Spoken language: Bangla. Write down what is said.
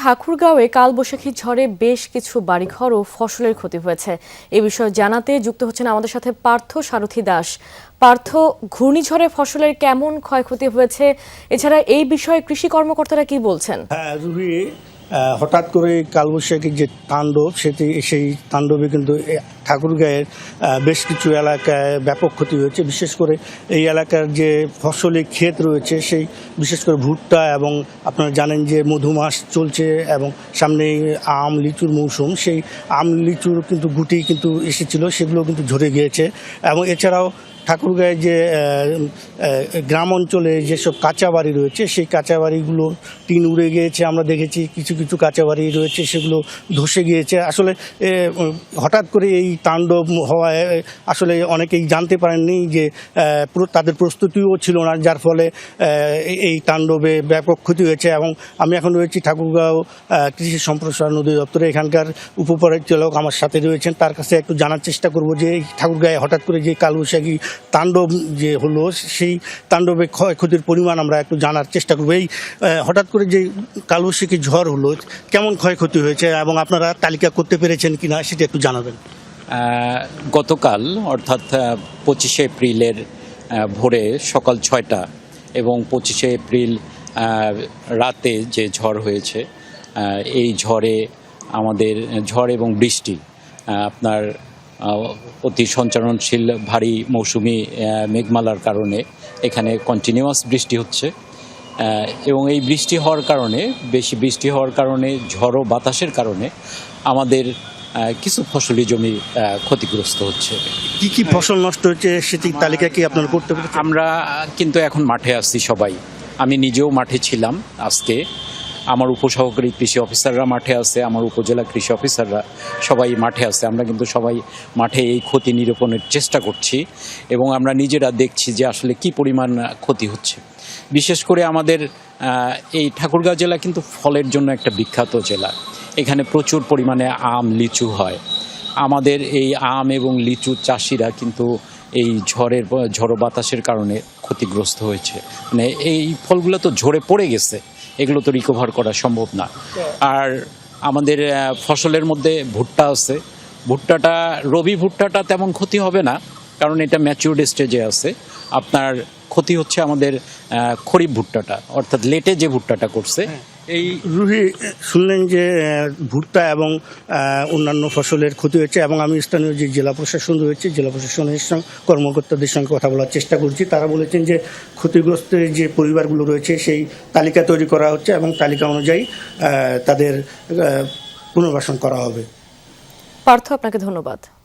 ঠাকুরগাঁওয়ে কালবৈশাখী ঝড়ে বেশ কিছু বাড়িঘর ও ফসলের ক্ষতি হয়েছে। এ বিষয়ে জানাতে যুক্ত হচ্ছেন আমাদের সাথে পার্থ সারথী দাস। পার্থ, ঘূর্ণিঝড়ে ফসলের কেমন ক্ষয়ক্ষতি হয়েছে, এছাড়া এই বিষয়ে কৃষি কর্মকর্তারা কি বলছেন? হ্যাঁ রুহি, হঠাৎ করে কালবৈশাখীর যে তাণ্ডব সেই তাণ্ডবে কিন্তু ঠাকুরগাঁয়ের বেশ কিছু এলাকায় ব্যাপক ক্ষতি হয়েছে। বিশেষ করে এই এলাকার যে ফসলি ক্ষেত রয়েছে সেই বিশেষ করে ভুট্টা, এবং আপনারা জানেন যে মধুমাস চলছে এবং সামনে আম লিচুর মৌসুম, সেই আম লিচুর কিন্তু গুটি কিন্তু এসেছিল, সেগুলো কিন্তু ঝরে গিয়েছে। এবং এছাড়াও ঠাকুরগাঁয়ে যে গ্রাম অঞ্চলে যেসব কাঁচা বাড়ি রয়েছে সেই কাঁচা বাড়িগুলো টিন উড়ে গিয়েছে। আমরা দেখেছি কিছু কিছু কাঁচা বাড়ি রয়েছে সেগুলো ধসে গিয়েছে। আসলে হঠাৎ করে এই তাণ্ডব হওয়ায় আসলে অনেকেই জানতে পারেননি যে তাদের প্রস্তুতিও ছিল না, যার ফলে এই তাণ্ডবে ব্যাপক ক্ষতি হয়েছে। এবং আমি এখন রয়েছি ঠাকুরগাঁও কৃষি সম্প্রসারণ অধিদপ্তরে। এখানকার উপপরিচালক আমার সাথে রয়েছেন, তার কাছে একটু জানার চেষ্টা করব যে এই ঠাকুরগাঁয়ে হঠাৎ করে যে কালবৈশাখী তাণ্ডব যে হলো সেই তাণ্ডবে ক্ষয়ক্ষতির পরিমাণ আমরা একটু জানার চেষ্টা করবো। এই হঠাৎ করে যে কালবৈশাখী ঝড় হলো কেমন ক্ষয়ক্ষতি হয়েছে এবং আপনারা তালিকা করতে পেরেছেন কিনা সেটা একটু জানাবেন। গতকাল অর্থাৎ 25শে এপ্রিলের ভোরে সকাল 6টা এবং 25শে এপ্রিল রাতে যে ঝড় হয়েছে, এই ঝড়ে আমাদের ঝড় এবং বৃষ্টি আপনার অতি সঞ্চারণশীল ভারী মৌসুমি মেঘমালার কারণে এখানে কন্টিনিউয়াস বৃষ্টি হচ্ছে, এবং এই বৃষ্টি হওয়ার কারণে, বেশি বৃষ্টি হওয়ার কারণে, ঝড়ো বাতাসের কারণে আমাদের কিছু ফসলি জমি ক্ষতিগ্রস্ত হচ্ছে। কি কি ফসল নষ্ট হচ্ছে সেটি তালিকা কি আপনারা করতে পেরেছেন? আমরা কিন্তু এখন মাঠে আসছি সবাই। আমি নিজেও মাঠে ছিলাম আজকে। আমার উপসহকারী কৃষি অফিসাররা মাঠে আছে, আমার উপজেলা কৃষি অফিসাররা সবাই মাঠে আছে। আমরা কিন্তু সবাই মাঠে এই ক্ষতি নিরূপণের চেষ্টা করছি এবং আমরা নিজেরা দেখছি যে আসলে কি পরিমাণ ক্ষতি হচ্ছে। বিশেষ করে আমাদের এই ঠাকুরগাঁও জেলা কিন্তু ফলের জন্য একটা বিখ্যাত জেলা। এখানে প্রচুর পরিমাণে আম লিচু হয়। আমাদের এই আম এবং লিচু চাষিরা কিন্তু এই ঝড়ো বাতাসের কারণে ক্ষতিগ্রস্ত হয়েছে। মানে এই ফলগুলো তো ঝরে পড়ে গেছে, এগুলো তো রিকভার করা সম্ভব না। আর আমাদের ফসলের মধ্যে ভুট্টা আছে। রবি ভুট্টাটা তেমন ক্ষতি হবে না, কারণ এটা ম্যাচিউরড স্টেজে আছে। আপনার ক্ষতি হচ্ছে আমাদের খরিফ ভুট্টাটা, অর্থাৎ লেটে যে ভুট্টাটা করছে। এই রুহি, শুনলেন যে ভুট্টা এবং অন্যান্য ফসলের ক্ষতি হয়েছে, এবং আমি স্থানীয় যে জেলা প্রশাসন রয়েছে, জেলা প্রশাসনের কর্মকর্তাদের সঙ্গে কথা বলার চেষ্টা করছি। তারা বলেছেন যে ক্ষতিগ্রস্ত যে পরিবারগুলো রয়েছে সেই তালিকা তৈরি করা হচ্ছে এবং তালিকা অনুযায়ী তাদের পুনর্বাসন করা হবে। পার্থ, আপনাকে ধন্যবাদ।